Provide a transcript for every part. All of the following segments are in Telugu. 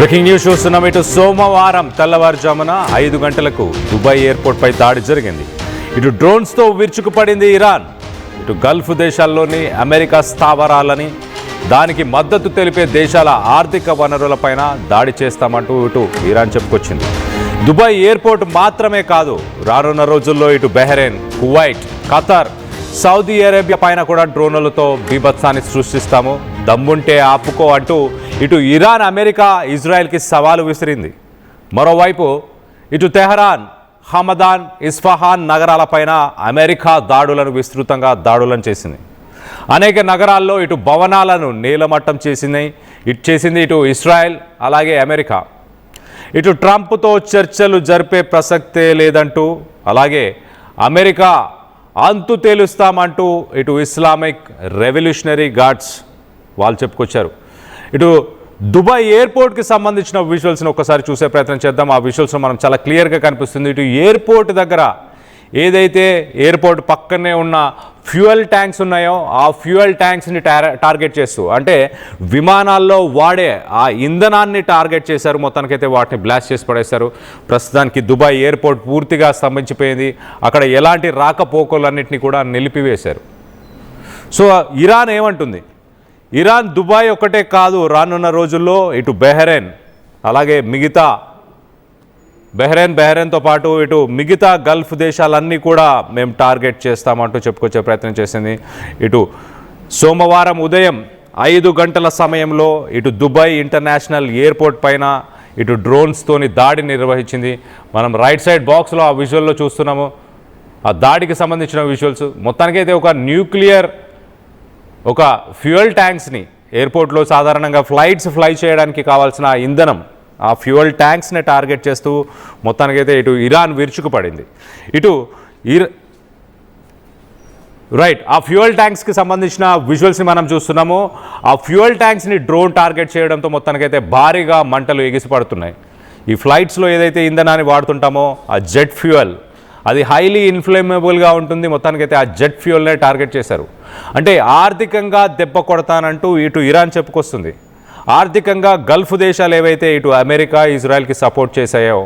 బ్రేకింగ్ న్యూస్ చూస్తున్నాం. ఇటు సోమవారం తెల్లవారుజామున 5 గంటలకు దుబాయ్ ఎయిర్పోర్ట్ పై దాడి జరిగింది. ఇటు డ్రోన్స్తో విరుచుకుపడింది ఇరాన్. ఇటు గల్ఫ్ దేశాల్లోని అమెరికా స్థావరాలని దానికి మద్దతు తెలిపే దేశాల ఆర్థిక వనరులపైన దాడి చేస్తామంటూ ఇటు ఇరాన్ చెప్పుకొచ్చింది. దుబాయ్ ఎయిర్పోర్ట్ మాత్రమే కాదు, రానున్న రోజుల్లో ఇటు Bahrain, Kuwait, Qatar, Saudi Arabia పైన కూడా డ్రోన్లతో బీభత్సాన్ని సృష్టిస్తాము, దమ్ముంటే ఆపుకో అంటూ ఇటు ఇరాన్ అమెరికా ఇజ్రాయెల్కి సవాలు విసిరింది. మరోవైపు ఇటు తెహరాన్, హమదాన్, ఇస్ఫహాన్ నగరాలపైన అమెరికా విస్తృతంగా దాడులను చేసింది. అనేక నగరాల్లో ఇటు భవనాలను నేలమట్టం చేసింది ఇటు ఇజ్రాయెల్ అలాగే అమెరికా. ఇటు ట్రంప్తో చర్చలు జరిపే ప్రసక్తే లేదంటూ, అలాగే అమెరికా అంతు తేలుస్తామంటూ ఇటు ఇస్లామిక్ రెవల్యూషనరీ గార్డ్స్ వాళ్ళు చెప్పుకొచ్చారు. ఇటు దుబాయ్ ఎయిర్పోర్ట్కి సంబంధించిన విజువల్స్ని ఒకసారి చూసే ప్రయత్నం చేద్దాం. ఆ విజువల్స్లో మనం చాలా క్లియర్గా కనిపిస్తుంది. ఇటు ఎయిర్పోర్ట్ దగ్గర ఏదైతే ఎయిర్పోర్ట్ పక్కనే ఉన్న ఫ్యూయల్ ట్యాంక్స్ ఉన్నాయో ఆ ఫ్యూయల్ ట్యాంక్స్ని టార్గెట్ చేస్తూ, అంటే విమానాల్లో వాడే ఆ ఇంధనాన్ని టార్గెట్ చేశారు. మొత్తానికైతే వాటిని బ్లాస్ట్ చేసి పడేశారు. ప్రస్తుతానికి దుబాయ్ ఎయిర్పోర్ట్ పూర్తిగా స్తంభించిపోయింది. అక్కడ ఎలాంటి రాకపోకలన్నింటినీ కూడా నిలిపివేశారు. సో ఇరాన్ ఏమంటుంది? ఇరాన్ దుబాయ్ ఒక్కటే కాదు, రానున్న రోజుల్లో ఇటు బెహ్రెయిన్ అలాగే బెహ్రెయిన్తో పాటు ఇటు మిగతా గల్ఫ్ దేశాలన్నీ కూడా మేము టార్గెట్ చేస్తామంటూ చెప్పుకొచ్చే ప్రయత్నం చేసింది. ఇటు సోమవారం ఉదయం 5 గంటల సమయంలో ఇటు దుబాయ్ ఇంటర్నేషనల్ ఎయిర్పోర్ట్ పైన ఇటు డ్రోన్స్తోని దాడి నిర్వహించింది. మనం రైట్ సైడ్ బాక్స్లో ఆ విజువల్లో చూస్తున్నాము ఆ దాడికి సంబంధించిన విజువల్స్. మొత్తానికైతే ఒక ఫ్యూయల్ ట్యాంక్స్ని ఎయిర్పోర్ట్లో సాధారణంగా ఫ్లై చేయడానికి కావాల్సిన ఇంధనం, ఆ ఫ్యూయల్ ట్యాంక్స్ని టార్గెట్ చేస్తూ మొత్తానికైతే ఇటు ఇరాన్ విరుచుకుపడింది. ఆ ఫ్యూయల్ ట్యాంక్స్కి సంబంధించిన విజువల్స్ని మనం చూస్తున్నాము. ఆ ఫ్యూయల్ ట్యాంక్స్ని డ్రోన్ టార్గెట్ చేయడంతో మొత్తానికైతే భారీగా మంటలు ఎగిసిపడుతున్నాయి. ఈ ఫ్లైట్స్లో ఏదైతే ఇంధనాన్ని వాడుతుంటామో ఆ జెట్ ఫ్యూయల్, అది హైలీ ఇన్ఫ్లేమబుల్గా ఉంటుంది. మొత్తానికైతే ఆ జెట్ ఫ్యూయల్నే టార్గెట్ చేశారు. అంటే ఆర్థికంగా దెబ్బ కొడతానంటూ ఇటు ఇరాన్ చెప్పుకొస్తుంది. ఆర్థికంగా గల్ఫ్ దేశాలు ఏవైతే ఇటు అమెరికా, ఇజ్రాయెల్కి సపోర్ట్ చేశాయో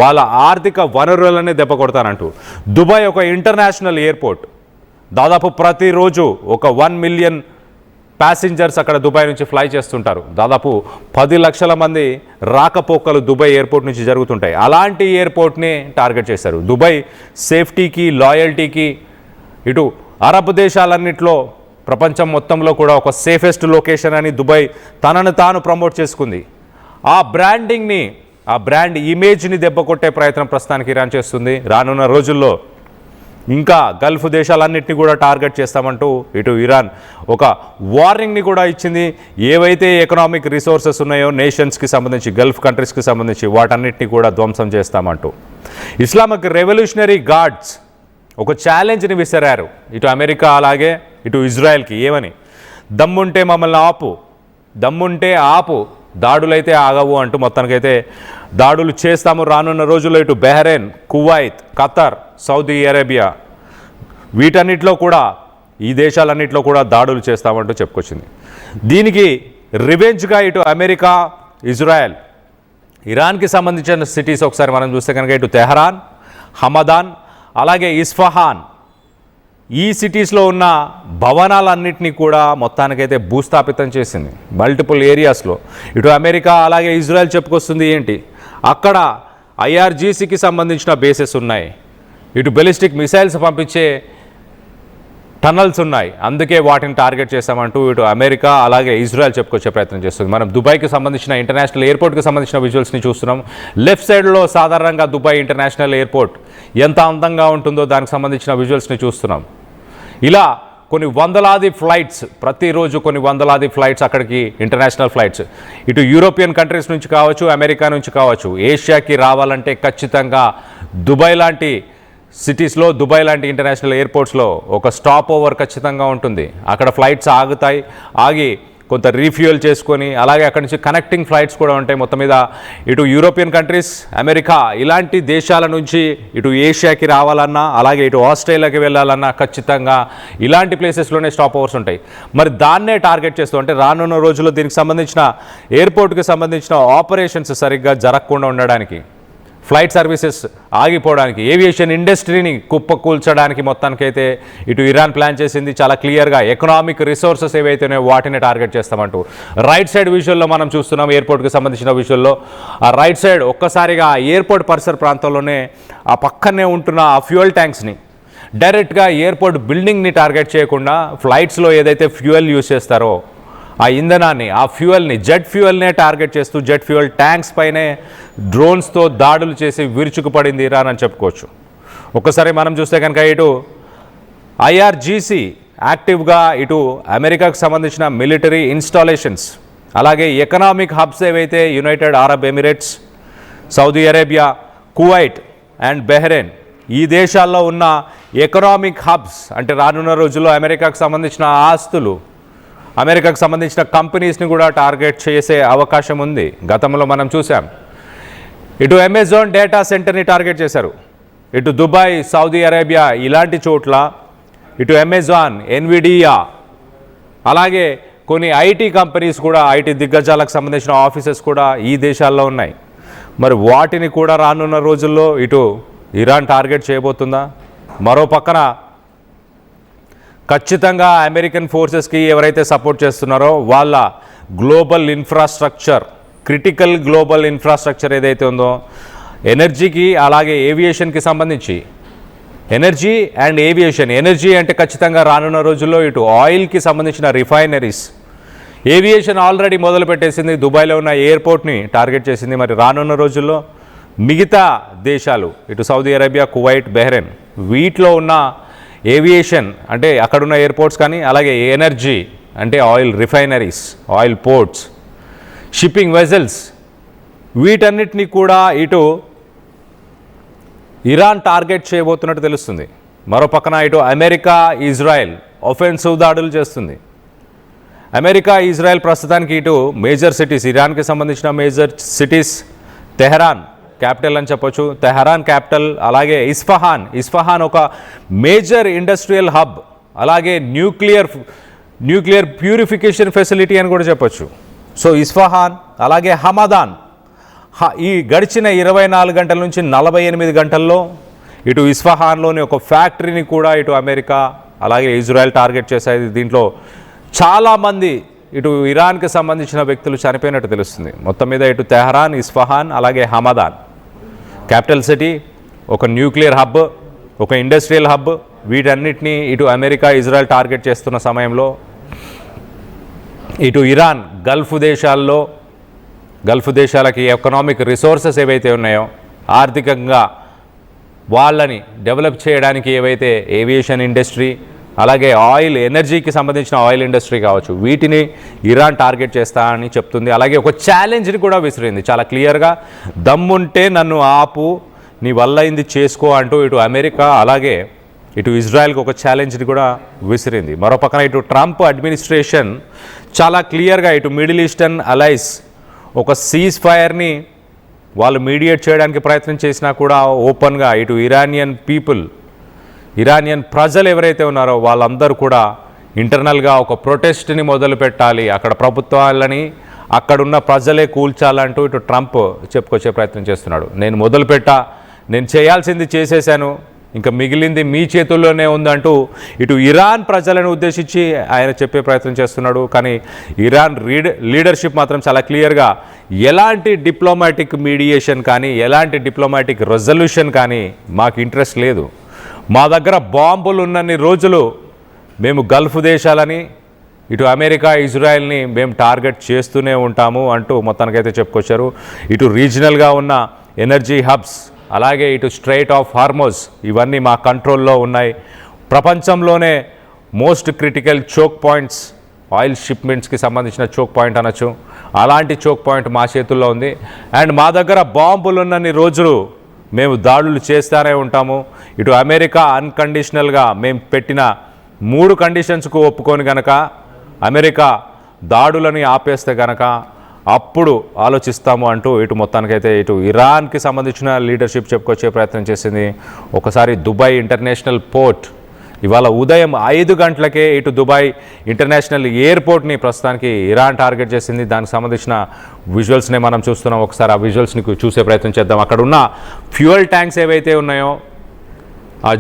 వాళ్ళ ఆర్థిక వనరులనే దెబ్బ కొడతానంటూ. దుబాయ్ ఒక ఇంటర్నేషనల్ ఎయిర్పోర్ట్. దాదాపు ప్రతిరోజు ఒక 1 మిలియన్ ప్యాసింజర్స్ అక్కడ దుబాయ్ నుంచి ఫ్లై చేస్తుంటారు. దాదాపు 10 లక్షల మంది రాకపోకలు దుబాయ్ ఎయిర్పోర్ట్ నుంచి జరుగుతుంటాయి. అలాంటి ఎయిర్పోర్ట్ని టార్గెట్ చేశారు. దుబాయ్ సేఫ్టీకి, లాయల్టీకి ఇటు అరబ్ దేశాలన్నింటిలో ప్రపంచం మొత్తంలో కూడా ఒక సేఫెస్ట్ లొకేషన్ అని దుబాయ్ తనను తాను ప్రమోట్ చేసుకుంది. ఆ బ్రాండ్ ఇమేజ్ని దెబ్బ కొట్టే ప్రయత్నం ప్రస్తుతానికి ఇరాన్ చేస్తుంది. రానున్న రోజుల్లో ఇంకా గల్ఫ్ దేశాలన్నింటినీ కూడా టార్గెట్ చేస్తామంటూ ఇటు ఇరాన్ ఒక వార్నింగ్ని కూడా ఇచ్చింది. ఏవైతే ఎకనామిక్ రిసోర్సెస్ ఉన్నాయో నేషన్స్కి సంబంధించి, గల్ఫ్ కంట్రీస్కి సంబంధించి వాటన్నిటిని కూడా ధ్వంసం చేస్తామంటూ. ఇస్లామిక్ రెవల్యూషనరీ గార్డ్స్ ఒక ఛాలెంజ్ని విసిరారు ఇటు అమెరికా అలాగే ఇటు ఇజ్రాయెల్కి. ఏమని? దమ్ముంటే మమ్మల్ని ఆపు, దాడులైతే ఆగవు అంటూ మొత్తానికైతే దాడులు చేస్తాము. రానున్న రోజుల్లో ఇటు Bahrain, Kuwait, Qatar, Saudi Arabia వీటన్నిటిలో కూడా, ఈ దేశాలన్నింటిలో కూడా దాడులు చేస్తామంటూ చెప్పుకొచ్చింది. దీనికి రివెంజ్గా ఇటు అమెరికా, ఇజ్రాయెల్, ఇరాన్కి సంబంధించిన సిటీస్ ఒకసారి మనం చూస్తే కనుక ఇటు తెహరాన్, హమదాన్ అలాగే ఇస్ఫహాన్, ఈ సిటీస్లో ఉన్న భవనాలన్నింటినీ కూడా మొత్తానికైతే భూస్థాపితం చేసింది మల్టిపుల్ ఏరియాస్లో. ఇటు అమెరికా అలాగే ఇజ్రాయెల్ చెప్పుకొస్తుంది ఏంటి, అక్కడ IRGCకి సంబంధించిన బేసెస్ ఉన్నాయి, ఇటు బెలిస్టిక్ మిసైల్స్ పంపించే టనల్స్ ఉన్నాయి, అందుకే వాటిని టార్గెట్ చేస్తామంటూ ఇటు అమెరికా అలాగే ఇజ్రాయెల్ చెప్పుకొచ్చే ప్రయత్నం చేస్తుంది. మనం దుబాయ్కి సంబంధించిన ఇంటర్నేషనల్ ఎయిర్పోర్ట్కి సంబంధించిన విజువల్స్ని చూస్తున్నాం. లెఫ్ట్ సైడ్లో సాధారణంగా దుబాయ్ ఇంటర్నేషనల్ ఎయిర్పోర్ట్ ఎంత అందంగా ఉంటుందో దానికి సంబంధించిన విజువల్స్ని చూస్తున్నాం. ఇలా కొన్ని వందలాది ఫ్లైట్స్, ప్రతిరోజు కొన్ని వందలాది ఫ్లైట్స్ అక్కడికి, ఇంటర్నేషనల్ ఫ్లైట్స్ ఇటు యూరోపియన్ కంట్రీస్ నుంచి కావచ్చు, అమెరికా నుంచి కావచ్చు, ఏషియాకి రావాలంటే ఖచ్చితంగా దుబాయ్ లాంటి సిటీస్లో, దుబాయ్ లాంటి ఇంటర్నేషనల్ ఎయిర్పోర్ట్స్లో ఒక స్టాప్ ఓవర్ ఖచ్చితంగా ఉంటుంది. అక్కడ ఫ్లైట్స్ ఆగి కొంత రీఫ్యూయల్ చేసుకొని అలాగే అక్కడి నుంచి కనెక్టింగ్ ఫ్లైట్స్ కూడా ఉంటాయి. మొత్తం మీద ఇటు యూరోపియన్ కంట్రీస్, అమెరికా ఇలాంటి దేశాల నుంచి ఇటు ఏషియాకి రావాలన్నా అలాగే ఇటు ఆస్ట్రేలియాకి వెళ్ళాలన్నా ఖచ్చితంగా ఇలాంటి ప్లేసెస్లోనే స్టాప్ ఓవర్స్ ఉంటాయి. మరి దాన్నే టార్గెట్ చేస్తూ అంటే రానున్న రోజుల్లో దీనికి సంబంధించిన ఎయిర్పోర్ట్కి సంబంధించిన ఆపరేషన్స్ సరిగ్గా జరగకుండా ఉండడానికి, ఫ్లైట్ సర్వీసెస్ ఆగిపోవడానికి, ఏవియేషన్ ఇండస్ట్రీని కుప్పకూల్చడానికి మొత్తానికైతే ఇటు ఇరాన్ ప్లాన్ చేసింది. చాలా క్లియర్గా ఎకనామిక్ రిసోర్సెస్ ఏవైతేనే వాటిని టార్గెట్ చేస్తామంటూ రైట్ సైడ్ విజువల్లో మనం చూస్తున్నాం. ఎయిర్పోర్ట్కి సంబంధించిన విజువల్లో ఆ రైట్ సైడ్ ఒక్కసారిగా ఆ ఎయిర్పోర్ట్ పరిసర ప్రాంతంలోనే ఆ పక్కనే ఉంటున్న ఆ ఫ్యూయల్ ట్యాంక్స్ని డైరెక్ట్గా ఎయిర్పోర్ట్ బిల్డింగ్ని టార్గెట్ చేయకుండా ఫ్లైట్స్లో ఏదైతే ఫ్యూయల్ యూజ్ చేస్తారో ఆ ఇంధనాన్ని, ఆ ఫ్యూయల్ని, జెట్ ఫ్యూయల్నే టార్గెట్ చేస్తూ జెట్ ఫ్యూయల్ ట్యాంక్స్ పైనే డ్రోన్స్తో దాడులు చేసి విరుచుకుపడింది ఇరాన్ అని చెప్పుకోవచ్చు. ఒక్కసారి మనం చూస్తే కనుక ఇటు ఐఆర్జీసీ యాక్టివ్గా ఇటు అమెరికాకు సంబంధించిన మిలిటరీ ఇన్స్టాలేషన్స్ అలాగే ఎకనామిక్ హబ్స్ ఏవైతే United Arab Emirates, Saudi Arabia, Kuwait and Bahrain ఈ దేశాల్లో ఉన్న ఎకనామిక్ హబ్స్ అంటే రానున్న రోజుల్లో అమెరికాకు సంబంధించిన ఆస్తులు, అమెరికాకు సంబంధించిన కంపెనీస్ని కూడా టార్గెట్ చేసే అవకాశం ఉంది. గతంలో మనం చూసాం ఇటు అమెజాన్ డేటా సెంటర్ని టార్గెట్ చేశారు, ఇటు దుబాయ్, సౌదీ అరేబియా ఇలాంటి చోట్ల ఇటు అమెజాన్, ఎన్విడియా అలాగే కొన్ని ఐటీ కంపెనీస్ కూడా, ఐటీ దిగ్గజాలకు సంబంధించిన ఆఫీసెస్ కూడా ఈ దేశాల్లో ఉన్నాయి. మరి వాటిని కూడా రానున్న రోజుల్లో ఇటు ఇరాన్ టార్గెట్ చేయబోతుందా? మరో పక్కన ఖచ్చితంగా అమెరికన్ ఫోర్సెస్కి ఎవరైతే సపోర్ట్ చేస్తున్నారో వాళ్ళ global infrastructure, critical global infrastructure ఏదైతే ఉందో ఎనర్జీకి అలాగే ఏవియేషన్కి సంబంధించి, ఎనర్జీ అండ్ ఏవియేషన్, ఎనర్జీ అంటే ఖచ్చితంగా రానున్న రోజుల్లో ఇటు ఆయిల్కి సంబంధించిన రిఫైనరీస్, ఏవియేషన్ ఆల్రెడీ మొదలు పెట్టేసింది, దుబాయ్లో ఉన్న ఎయిర్పోర్ట్ని టార్గెట్ చేసింది. మరి రానున్న రోజుల్లో మిగతా దేశాలు ఇటు సౌదీ అరేబియా, కువైట్, బెహ్రెయిన్ వీటిలో ఉన్న ఏవియేషన్ అంటే అక్కడున్న ఎయిర్పోర్ట్స్ కానీ అలాగే ఎనర్జీ అంటే oil refineries, oil ports, shipping vessels వీటన్నిటిని కూడా ఇటు ఇరాన్ టార్గెట్ చేయబోతున్నట్టు తెలుస్తుంది. మరో పక్కన ఇటు అమెరికా, ఇజ్రాయెల్ ఒఫెన్సివ్ దాడులు చేస్తుంది. అమెరికా, ఇజ్రాయెల్ ప్రస్తుతానికి ఇటు మేజర్ సిటీస్, ఇరాన్కి సంబంధించిన మేజర్ సిటీస్ తెహరాన్ క్యాపిటల్ అని చెప్పొచ్చు, తెహరాన్ క్యాపిటల్, అలాగే ఇస్ఫహాన్ ఒక మేజర్ ఇండస్ట్రియల్ హబ్, అలాగే న్యూక్లియర్ ప్యూరిఫికేషన్ ఫెసిలిటీ అని కూడా చెప్పొచ్చు. సో ఇస్ఫహాన్ అలాగే హమదాన్ ఈ గడిచిన 24 గంటల నుంచి 48 గంటల్లో ఇటు ఇస్ఫహాన్లోని ఒక ఫ్యాక్టరీని కూడా ఇటు అమెరికా అలాగే ఇజ్రాయెల్ టార్గెట్ చేశాయి. దీంట్లో చాలామంది ఇటు ఇరాన్కి సంబంధించిన వ్యక్తులు చనిపోయినట్టు తెలుస్తుంది. మొత్తం మీద ఇటు తెహరాన్, ఇస్ఫహాన్ అలాగే హమదాన్ క్యాపిటల్ సిటీ, ఒక న్యూక్లియర్ హబ్, ఒక ఇండస్ట్రియల్ హబ్ వీటన్నిటినీ ఇటు అమెరికా, ఇజ్రాయెల్ టార్గెట్ చేస్తున్న సమయంలో ఇటు ఇరాన్ గల్ఫ్ దేశాలకి ఎకనామిక్ రిసోర్సెస్ ఏవైతే ఉన్నాయో ఆర్థికంగా వాళ్ళని డెవలప్ చేయడానికి ఏవైతే ఏవియేషన్ ఇండస్ట్రీ అలాగే ఆయిల్, ఎనర్జీకి సంబంధించిన ఆయిల్ ఇండస్ట్రీ కావచ్చు వీటిని ఇరాన్ టార్గెట్ చేస్తా అని చెప్తుంది. అలాగే ఒక ఛాలెంజ్ని కూడా విసిరింది చాలా క్లియర్గా, దమ్ముంటే నన్ను ఆపు, నీ వల్ల ఇది చేసుకో అంటూ ఇటు అమెరికా అలాగే ఇటు ఇజ్రాయెల్కి ఒక ఛాలెంజ్ని కూడా విసిరింది. మరో పక్కన ఇటు ట్రంప్ అడ్మినిస్ట్రేషన్ చాలా క్లియర్గా ఇటు మిడిల్ ఈస్టర్న్ అలైస్ ఒక సీజ్ ఫైర్ని వాళ్ళు మీడియేట్ చేయడానికి ప్రయత్నం చేసినా కూడా ఓపెన్గా ఇటు ఇరానియన్ ప్రజలు ఎవరైతే ఉన్నారో వాళ్ళందరూ కూడా ఇంటర్నల్గా ఒక ప్రొటెస్ట్ని మొదలు పెట్టాలి, అక్కడ ప్రభుత్వాలని అక్కడున్న ప్రజలే కూల్చాలంటూ ఇటు ట్రంప్ చెప్పుకొచ్చే ప్రయత్నం చేస్తున్నాడు. నేను చేయాల్సింది చేసేశాను, ఇంకా మిగిలింది మీ చేతుల్లోనే ఉందంటూ ఇటు ఇరాన్ ప్రజలను ఉద్దేశించి ఆయన చెప్పే ప్రయత్నం చేస్తున్నాడు. కానీ ఇరాన్ లీడర్షిప్ మాత్రం చాలా క్లియర్గా ఎలాంటి డిప్లొమాటిక్ మీడియేషన్ కానీ ఎలాంటి డిప్లొమాటిక్ రెజల్యూషన్ కానీ మాకు ఇంట్రెస్ట్ లేదు, మా దగ్గర బాంబులు ఉన్నన్ని రోజులు మేము గల్ఫ్ దేశాలని ఇటు అమెరికా, ఇజ్రాయెల్ని మేము టార్గెట్ చేస్తూనే ఉంటాము అంటూ మొత్తానికైతే చెప్పుకొచ్చారు. ఇటు రీజనల్గా ఉన్న ఎనర్జీ హబ్స్ అలాగే ఇటు స్ట్రైట్ ఆఫ్ హార్మోజ్ ఇవన్నీ మా కంట్రోల్లో ఉన్నాయి, ప్రపంచంలోనే most critical choke points, oil షిప్మెంట్స్కి సంబంధించిన చోక్ పాయింట్ అనొచ్చు, అలాంటి చోక్ పాయింట్ మా చేతుల్లో ఉంది అండ్ మా దగ్గర బాంబులు ఉన్నన్ని రోజులు మేము దాడులు చేస్తూనే ఉంటాము. ఇటు అమెరికా అన్కండిషనల్గా మేము పెట్టిన 3 కండిషన్స్కు ఒప్పుకొని కనుక అమెరికా దాడులని ఆపేస్తే కనుక అప్పుడు ఆలోచిస్తాము అంటూ ఇటు మొత్తానికైతే ఇటు ఇరాన్కి సంబంధించిన లీడర్షిప్ చెప్పుకొచ్చే ప్రయత్నం చేసింది. ఒకసారి దుబాయ్ ఇంటర్నేషనల్ పోర్ట్ ఇవాళ ఉదయం 5 గంటలకే ఇటు దుబాయ్ ఇంటర్నేషనల్ ఎయిర్పోర్ట్ని ప్రస్తుతానికి ఇరాన్ టార్గెట్ చేసింది. దానికి సంబంధించిన విజువల్స్ని మనం చూస్తున్నాం. ఒకసారి ఆ విజువల్స్ని చూసే ప్రయత్నం చేద్దాం. అక్కడ ఉన్న ఫ్యూయల్ ట్యాంక్స్ ఏవైతే ఉన్నాయో ఆ